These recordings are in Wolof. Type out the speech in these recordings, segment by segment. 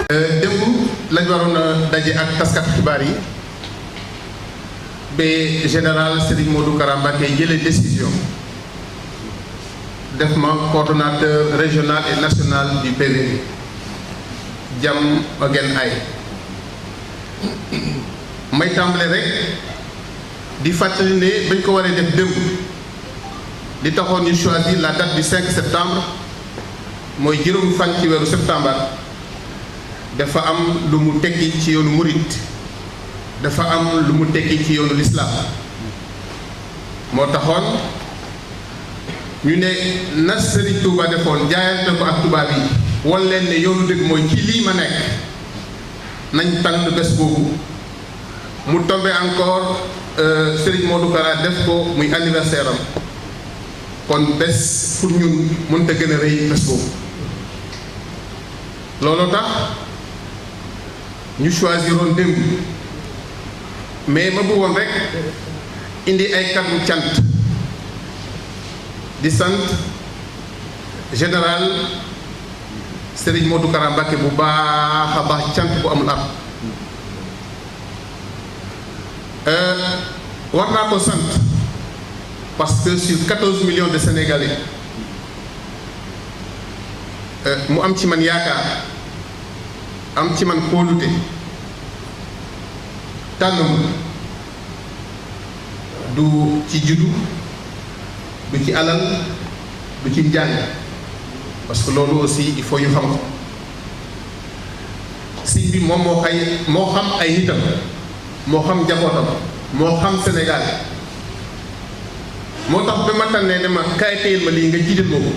démb lañ waroon a daje ak taskat xibaar yi ba général Serigne Modou Kara Mbacké jëlee décision def ma coordonnateur régional et national du PV jam ogen ay may tàmbale rek di fàttali ne bañ ko waree def démb di taxoon ñu choisir la date du 5 septembre mooy juróom fan ci weeru septembre dafa am lu mu tekki ci yoonu murit dafa am lu mu tekki ci yoonu lislaam moo taxoon ñu ne na Serigne Touba defoon jaayante ko ak tubaab yi wan leen ne yoonu dëgg mooy ci lii ma nekk nañ tànn bés boobu mu tombé encore Serigne Modou Kara def ko muy anniversaire am kon bés pour ñun mënut a gën a rëy bés boobu looloo tax ñu choisiroon démb mais ma bëggoon rek indi ay kàddu cant di sant général Serigne Modou Kara Mbacké bu baax a baax cant bu amul ab war naa ko sant parce que sur 14 millions de Sénégalais mu am ci man yaakaar am ci man kóolute tànn du ci juddu du ci alal du ci njàng parce que loolu aussi il faut ñu xam ko sëñ bi moom moo xam ay nitam moo xam njabootam moo xam Sénégal moo tax ba ma tànnee ne ma kaay téyel ma lii nga jiital boobu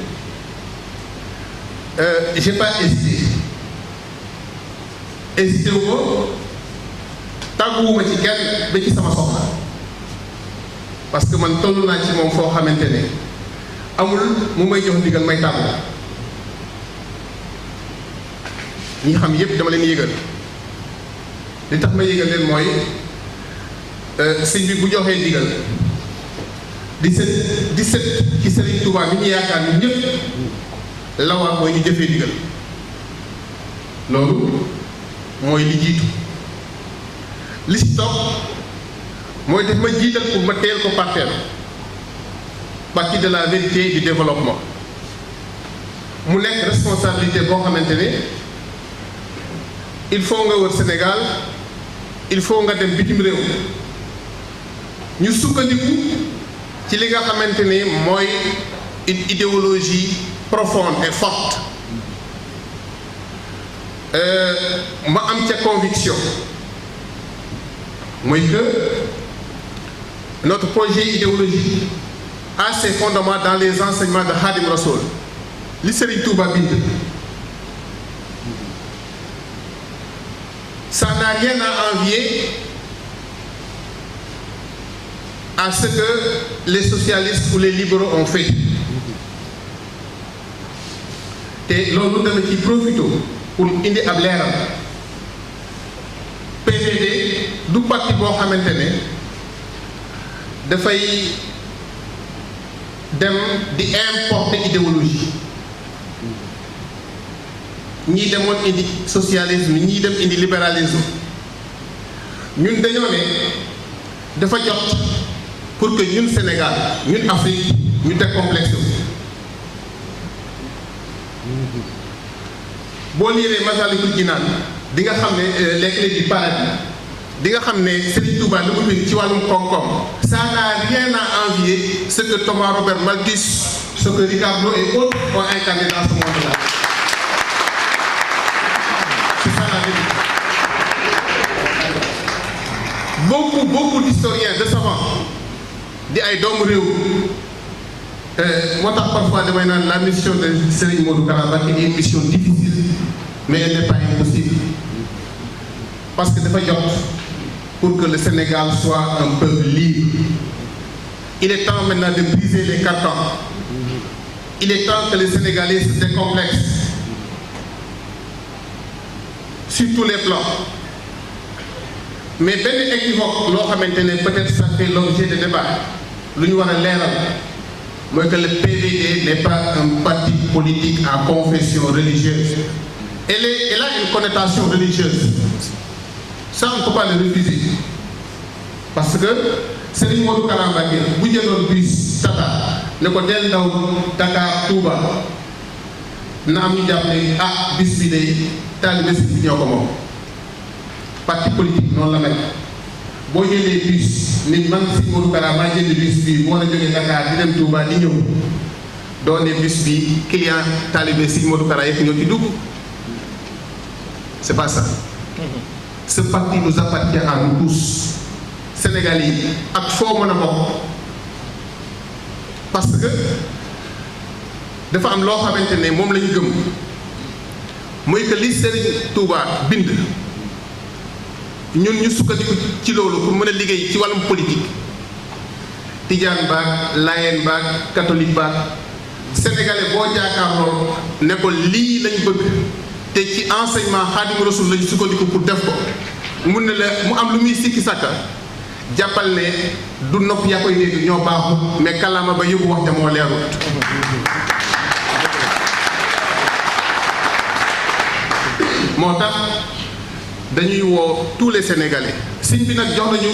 j'ai pas hésité wu ko tàgguwuma ci kenn ba ci sama soxna parce que man toll naa ci moom foo xamante ne amul mu may jox ndigal may tàggu ñi xam yépp dama leen yëgal li tax ma yëgal leen mooy sëñ bi bu joxee ndigal di set ci Serigne Touba bi ñu yaakaar ñun ñëpp la war mooy ñu jëfee ndigal loolu mooy li jiitu li si topp mooy def ma jiital pour ma teel ko partie de la vérité et du développement mu nekk responsabilité boo xamante ne il faut nga wër Sénégal il faut nga dem bitim réew ñu sukkandiku ci li nga xamante ne mooy une idéologie profonde et forte ma am ca conviction mooy que notre projet idéologique a ses fondements dans les enseignements de Khadim Rassoul li Serigne Touba bind ça n'a rien à envier à ce que les socialistes ou les libéraux ont fait te loolu dama ci profité pour indi ab leeral PVD du parti boo xamante ne dafay dem di importer idéologie ñii demoon indi socialisme ñii dem indi libéralisme ñun dañoo ne dafa jot pour que ñun Sénégal ñun Afrique ñu décomplexé boo liiree Masaalikul Jinaan di nga xam ne les clés du paradis di nga xam ne Serigne Touba li mu bind ci wàllum koom-koom ça n'a rien à envier ce que Thomas Robert Malthus, ce que Ricardo et autres ont incarné dans ce monde-là. C'est ça la vérité. Beaucoup d'historiens, de savants di ay doomu réew moo tax parfois damay naan la mission de Serigne Modou Kara Mbacké est une mission difficile mais elle n'est pas impossible parce que dafa jot pour que le Sénégal soit un peuple libre. Il est temps maintenant de briser les carcans. Il est temps que les Sénégalais se décomplexent sur tous les plans. Mais benn équivoque loo xamante ne peut-être ça fait l'objet de débat lu ñu war a leeral mooy que le PVD n'est pas un parti politique à confession religieuse. elle a une connotation religieuse. Ça, on ne peut pas le refuser. Parce que Serigne Modou Kara Mbacké bu jëloon bus Tata ne ko del daw Dakar Touba na am ñu jàpp ne bis bi day taalibe si bi ñoo ko moom. Parti politique noonu la mel boo jëlee bus nit man Serigne Modou Kara maa jënd bus bi bu war a jógee Dakar di dem Touba di ñëw doo ne bus bi client taalibe Serigne Modou Kara yëpp ñoo ci dugg. C'est pas ça. Ce parti nous appartient à nous tous. Sénégalais yi ak foo mën a bokk parce que dafa am loo xamante ne moom la ñu gëm mooy que li Serigne Touba bind ñun ñu sukkandiku ci loolu pour mën a liggéey ci wàllum politique tijaan baag laayeen baag catholique baag sénégalais boo jaakaarloo ne ko lii lañ bëgg te ci enseignement Xaadimu Rasuul lañ sukkandiku pour def ko mun ne la mu am lu muy sikki sàkka jàppal ne du nopp yaa koy dégg ñoo baaxul mais kàllaama ba yóbbu wax ja moo leerut moo tax dañuy woo tous les Sénégalais sëñ bi nag jox nañu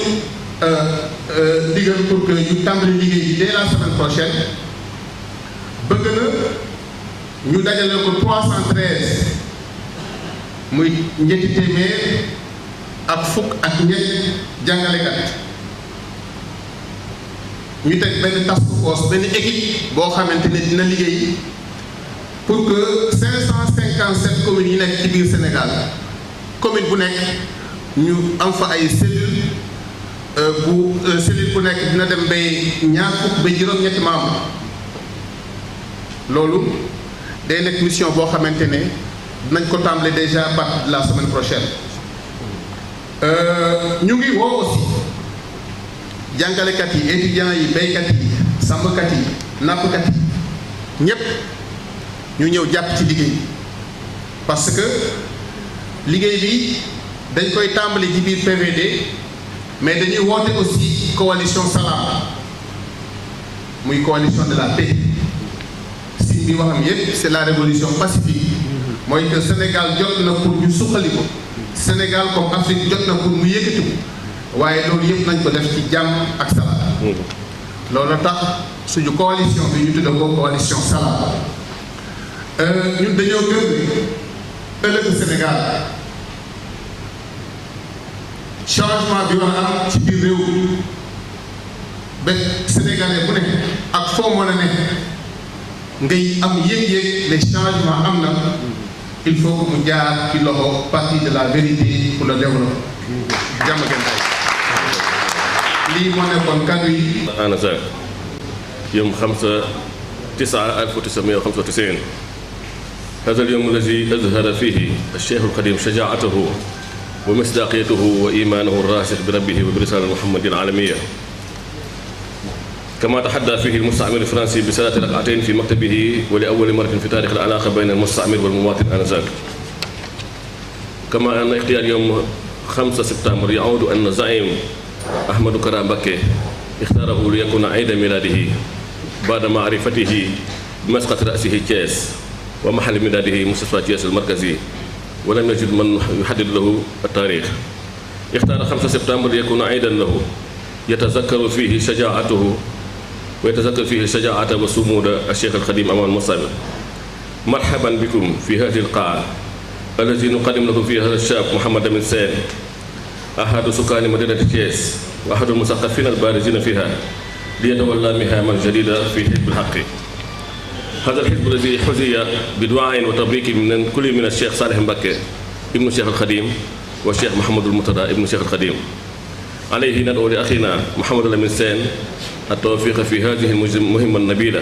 digal pour que ñu tàmbali liggéey bi dès la semaine prochaine bëgg na ñu dajale ko 313 muy ñetti téeméer ak fukk ak ñett jàngalekat ñu teg benn task force benn équipe boo xamante ne dina liggéey pour que 557 communes yi nekk ci biir Sénégal commune bu nekk ñu am fa ay cellule cellule bu nekk dina dem bay ñaar fukk ba juróom-ñetti membres loolu day nekk mission boo xamante ne dinañ ko tàmbale déjà par la semaine prochaine ñu ngi woo aussi jàngalekat yi étudiants yi béykat yi sàmmkat yi nappkat yi ñépp ñu ñëw jàpp ci liggéey parce que liggéey bi dañ koy tàmbali ci biir PVD mais dañuy woote aussi coalition Salam muy coalition de la paix si bi waxam yépp c'est la révolution pacifique mooy que Sénégal jot na pour ñu suqali ko Sénégal comme Afrique jot na pour mu yëkkati ko waaye loolu yëpp nañ ko def ci jàmm ak salaam loolu tax suñu coalition bi ñu tudde ko coalition Salam ñun dañoo gëm ne ëllëgu Sénégal changement bi war a am ci biir réew mi ba Sénégalais bu ne ak foo mën a ne ngay am yëg-yëg les changements am na il faut que mu jaar ci loxo parti de la vérité pour le développement. jàmm ngeen lii moo nekkoon kàddu yi. آنذاك يوم 5/9/1995 هذا اليوم الذي أظهر فيه الشيخ القديم شجاعته ومصداقيته وإيمانه الراسخ بربه وبرسالة محمد العالمية كما تحدى فيه المستعمر الفرنسي بصلاة ركعتين في مكتبه ولأول مرة في تاريخ العلاقة بين المستعمر والمواطن آنذاك كما أن اختيار يوم 5 سبتمبر يعود أن الزعيم أحمد كرا مبكي اختاره ليكون عيد ميلاده بعد معرفته بمسقط رأسه تشيس ومحل ميلاده مستشفى تشيس المركزي ولم يجد من يحدد له التاريخ اختار 5 سبتمبر ليكون عيدا له يتذكر فيه شجاعته ويتذكر فيه الشجاعة وصمود الشيخ القديم أمام المصائب مرحبا بكم في هذه القاعة التي نقدم لكم فيها هذا الشاب محمد بن سين أحد سكان مدينة تشيس وأحد المثقفين البارزين فيها ليتولى مهاما جديدة في حزب الحق هذا الحزب الذي حظي بدعاء وتبريك من كل من الشيخ صالح مبكي ابن الشيخ القديم والشيخ محمد المرتضى ابن الشيخ القديم عليه ندعو لأخينا محمد بن سين التوفيق في هذه المهمة النبيلة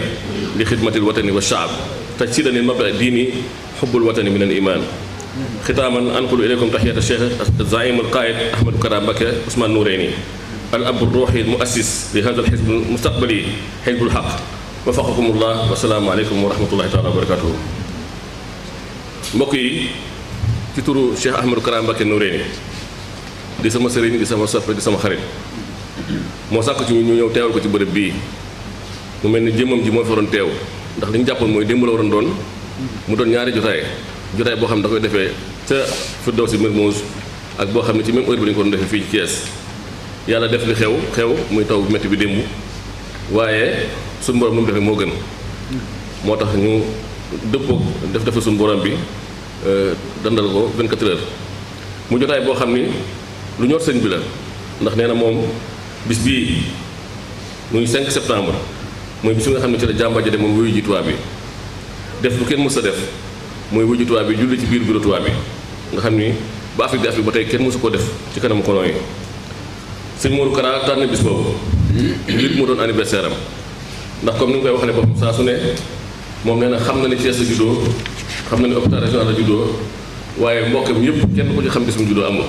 لخدمة الوطن والشعب تجسيدا للمبدأ الديني حب الوطن من الإيمان ختاما أنقل إليكم تحية الشيخ الزعيم القائد أحمد كرا مبكي عثمان نوريني الأب الروحي المؤسس لهذا الحزب المستقبلي حزب الحق وفقكم الله والسلام عليكم ورحمة الله تعالى وبركاته mbokk yi ci turu Cheikh Ahmadou Kara Mbacké Noreyni di sama sëriñ di sama soppe di sama xarit moo sàkk ci ñu ñëw teewal ko ci bërëb bii mu mel ni jëmmam ji moo fi waroon teew ndax li ñu jàppoon mooy démb la waroon doon mu doon ñaari jotaay jotaay boo xam ne da koy defee ca Firdawsi Mermoz ak boo xam ne ci même heure bi dañu ko doon defee fii ci Thiès yàlla def li xew muy taw bu métti bi démb waaye suñu borom nu mu defee moo gën moo tax ñu dëppoo def suñu borom bi dandal ko 24 heures mu jotaay boo xam ni lu ñor sëñ bi la ndax nee na moom bis bii muy 5 septembre mooy bis bi nga xam ne ci la jàmbaar ja de moom wuyu ji tubaab bi def lu kenn mës a def mooy wuyu ji tubaab bi julli ci biir bureau tubaab bi nga xam ni ba Afrique ba tey kenn mësu ko def ci kanamu colon yi sëñ Modou Kara tànn bis boobu ngir mu doon anniversaire am ndax comme ni nga koy wax ne boppam saa su ne moom nee na xam na ni Thiès la juddoo xam na ni hôpital régional la juddoo waaye mbokkam yëpp kenn ko ci xam bis mu juddoo amul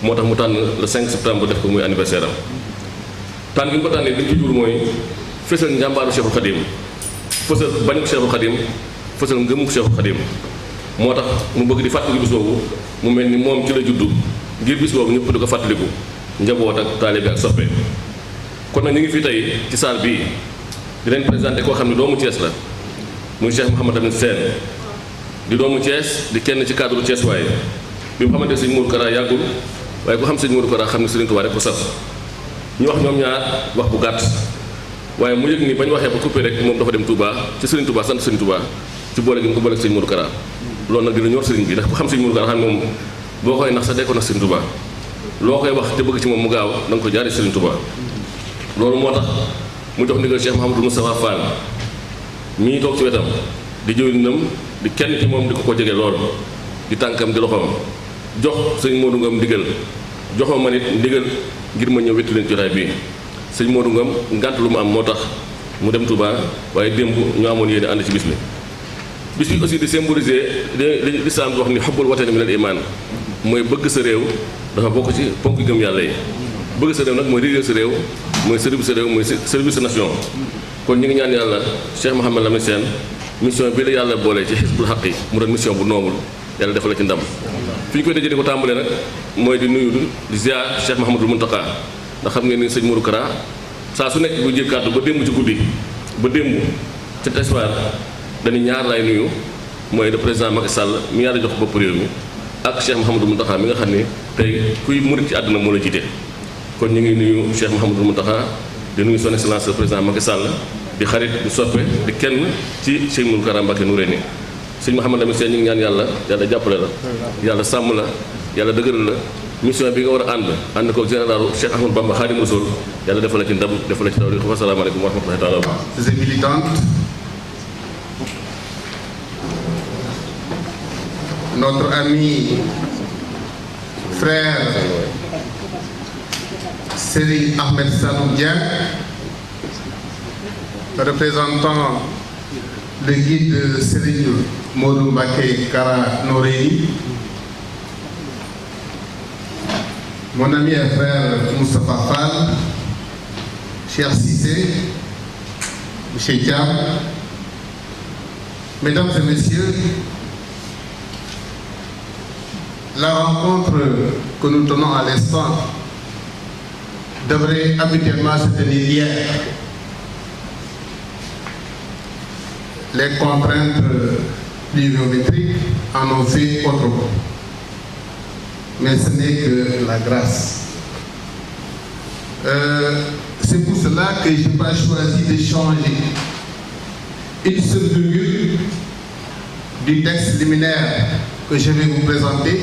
moo tax mu tànn le 5 septembre def ko muy anniversaire am tànn gi mu ko tànnee li mu ci jur mooy fësal njàmbaaru Cheikhul Khadim fësal bañu Cheikhul Khadim fësal ngëmu Cheikhul Khadim moo tax mu bëgg di fàttali bis boobu mu mel ni moom ci la juddu ngir bis boobu ñëpp di ko fàttaliku njaboot ak taalibe ak soppe kon nag ñu ngi fii tey ci salle bii di leen présenté koo xam ne doomu Thiès la muy Cheikh Mouhamadou Lamine Sène di doomu Thiès di kenn ci cadre Thiès waaye bi mu xamante ne sëñ Modou Kara yàggul waaye ku xam sëñ Modou Kara xam ne Serigne Touba rek ko sas ñu wax ñoom ñaar wax bu gàtt waaye mu yëg ni bañ waxee ba coupé rek moom dafa dem Touba ci Serigne Touba sant Serigne Touba ci boole gi mu ko boole sëñ Modou Kara loolu nag dina ñor Serigne bi ndax ku xam sëñ Modou Kara xam ne moom boo koy nax sax dee ko nax Serigne Touba loo koy wax te bëgg ci moom mu gaaw da nga ko jaaree Serigne Touba loolu moo tax mu jox ndigal Cheikh Mouhamadou Moustapha Fall mii toog ci wetam di jëwriñam di kenn ci moom di ko jege lool di tànkam di loxoom jox sëñ Modou Ngom ndigal joxoo ma nit ndigal ngir ma ñëw wettu leen jotaay bii sëñ Modou Ngom ngànt lu mu am moo tax mu dem Touba waaye démb ñu amoon yéene ànd ci bis bi aussi di symboliser li lislaam di wax ni xubbul watani minal iman mooy bëgg sa réew dafa bokk ci ponk gëm yàlla yi bëgg sa réew nag mooy liggéey sa réew mooy service sa réew mooy service sa nation kon ñu ngi ñaan yàlla Cheikh Mouhamadou Lamine Sène mission bi la yàlla boole ci Hizbul Haqi mu doon mission bu noobul yàlla defal la ci ndam fi ñu koy dajee di ko tàmbalee nag mooy di nuyu di ziar Cheikh Mouhamadou Mountakha ndax xam ngeen ni sëñ Modou Kara saa su nekk bu jël kàddu ba démb ci guddi ba démb ci tisbaar dañu ñaar laay nuyu mooy le président Macky Sall mi yàlla jox bopp réew mi ak Cheikh Mouhamadou Mountakha mi nga xam ne tey kuy murit ci àdduna moo la jiite kon ñu ngi nuyu Cheikh Mouhamadou Mountakha di nuyu son excellence le président Macky Sall di xarit di soppe di kenn ci Cheikh Modou Kara Mbacké Noreyni sëñ Mouhamadou Lamine Sène ñu ngi ñaan yàlla jàppale la yàlla sàmm la yàlla dëgëral la mission bi nga war a ànd ko général Cheikh Ahmadou Bamba Khadim Rassoul yàlla defal la ci ndam defal la ci taw di ko asalaamaaleykum wa rahmatullahi taala ces militantes, notre ami frère Serigne Ahmed Saloum Dieng, représentant le guide Serigne Modou Mbacké Kara Noreyni, mon ami et frère Moustapha Fall, Cheikh Cissé, M. Thiam, mesdames et messieurs, la rencontre que nous tenons à l'instant devrait habituellement se tenir hier. Les contraintes pluviométriques en ont fait autrement. Mais ce n'est que la grâce. C'est pour cela que je n'ai pas choisi de changer une seule virgule du texte liminaire que je vais vous présenter,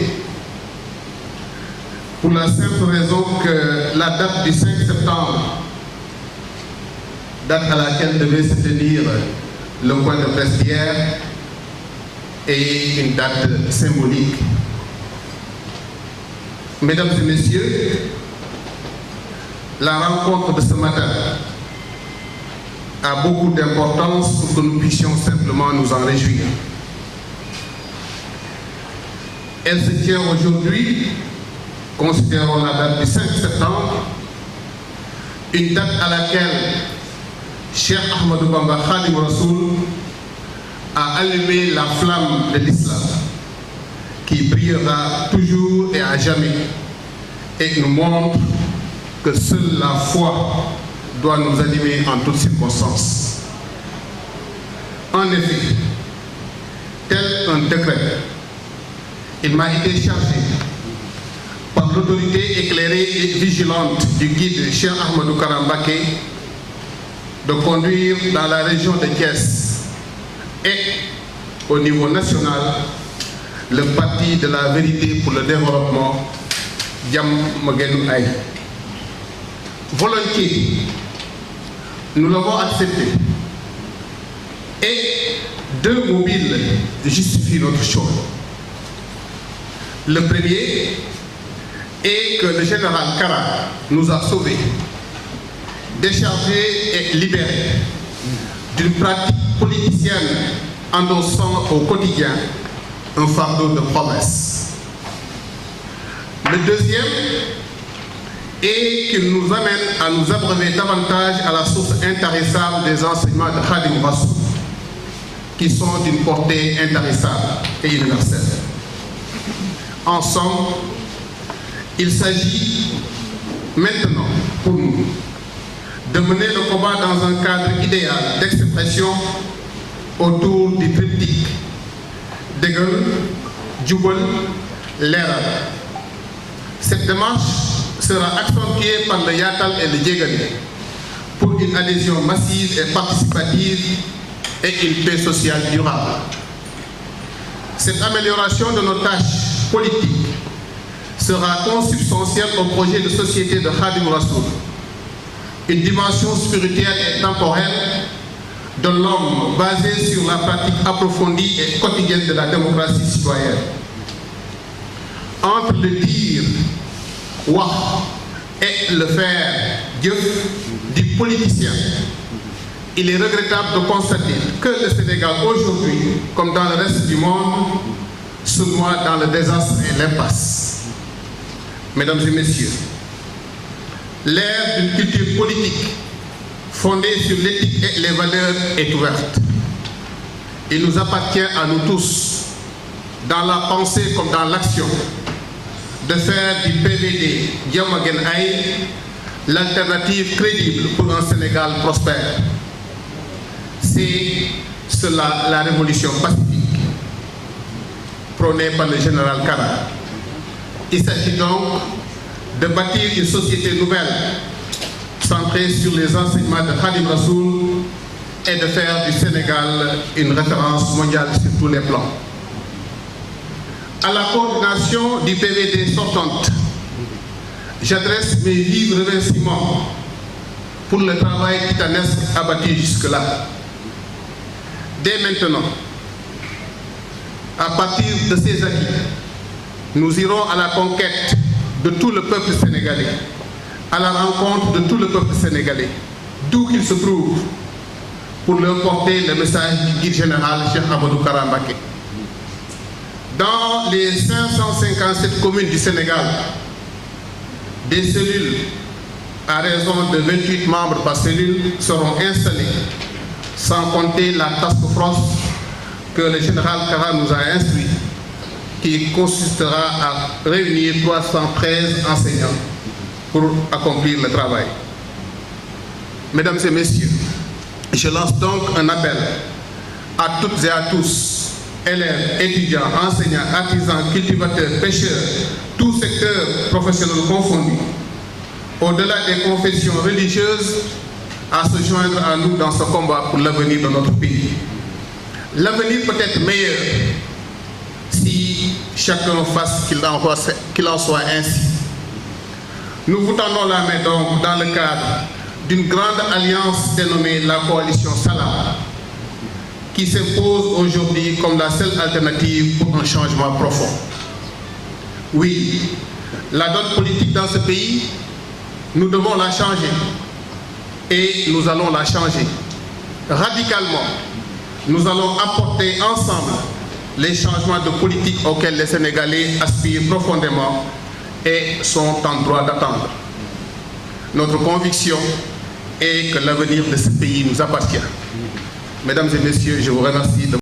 pour la simple raison que la date du 5 septembre, date à laquelle devait se tenir le point de presse d'hier, est une date symbolique. Mesdames et messieurs, la rencontre de ce matin a beaucoup d'importance pour que nous puissions simplement nous en réjouir. Elle se tient aujourd'hui, considérons la date du 5 septembre, une date à laquelle Cheikh Ahmadou Bamba Khadim Rassoul a allumé la flamme de l'islam qui brillera toujours et à jamais et nous montre que seule la foi doit nous animer en toutes circonstances. En effet, tel un décret il m'a été chargé par l'autorité éclairée et vigilante du guide Cheikh Ahmadou Kara Mbacké de conduire dans la région de Thiès et au niveau national le parti de la vérité pour le développement Diamaguène Aïe. Volontiers, nous l'avons accepté et deux mobiles justifient notre choix. Le premier est que le général Kara nous a sauvés, déchargés et libérés d'une pratique politicienne endossant au quotidien un fardeau de promesses. Le deuxième est qu'il nous amène à nous abreuver davantage à la source intarissable des enseignements de Khadim Rassoul, qui sont d'une portée intarissable et universelle. En somme, il s'agit maintenant pour nous de mener le combat dans un cadre idéal d'expression autour du triptyque Dëggal, Jubal, Leeral. Cette démarche sera accentuée par le Yaatal et le Jéggane pour une adhésion massive et participative et une paix sociale durable. Cette amélioration de nos tâches politiques sera consubstantielle au projet de société de Khadim Rassoul, une dimension spirituelle et temporelle de l'homme basée sur la pratique approfondie et quotidienne de la démocratie citoyenne. Entre le dire wax et le faire jëf du politicien, il est regrettable de constater que le Sénégal aujourd'hui, comme dans le reste du monde, se noie dans le désastre et l'impasse. Mesdames et messieurs, l'ère d'une culture politique fondée sur l'éthique et les valeurs est ouverte. Il nous appartient à nous tous, dans la pensée comme dans l'action, de faire du PVD Diamaguène Aïe l'alternative crédible pour un Sénégal prospère. C'est cela la révolution pacifique prônée par le général Kara. Il s'agit donc de bâtir une société nouvelle centrée sur les enseignements de Khadim Rassoul et de faire du Sénégal une référence mondiale sur tous les plans. À la coordination du PVD sortante, j'adresse mes vifs remerciements pour le travail titanesque abattu jusque-là. Dès maintenant, à partir de ces acquis, nous irons à la conquête de tout le peuple sénégalais, à la rencontre de tout le peuple sénégalais, d'où qu'il se trouve, pour leur porter le message du guide général Cheikh Ahmadou Kara Mbacké. Dans les 557 communes du Sénégal, des cellules à raison de 28 membres par cellule seront installées, sans compter la task force que le général Kara nous a instruit, qui consistera à réunir 313 enseignants pour accomplir le travail. Mesdames et messieurs, je lance donc un appel à toutes et à tous, élèves, étudiants, enseignants, artisans, cultivateurs, pêcheurs, tous secteurs professionnels confondus, au-delà des confessions religieuses, à se joindre à nous dans ce combat pour l'avenir de notre pays. L'avenir peut être meilleur si chacun fasse qu'il en soit ainsi. Nous vous tendons la main donc dans le cadre d'une grande alliance dénommée la coalition Salam, qui s'impose aujourd'hui comme la seule alternative pour un changement profond. Oui, la donne politique dans ce pays, nous devons la changer et nous allons la changer radicalement. Nous allons apporter ensemble les changements de politique auxquels les Sénégalais aspirent profondément et sont en droit d'attendre. Notre conviction est que l'avenir de ce pays nous appartient. Mesdames et messieurs, je vous remercie de...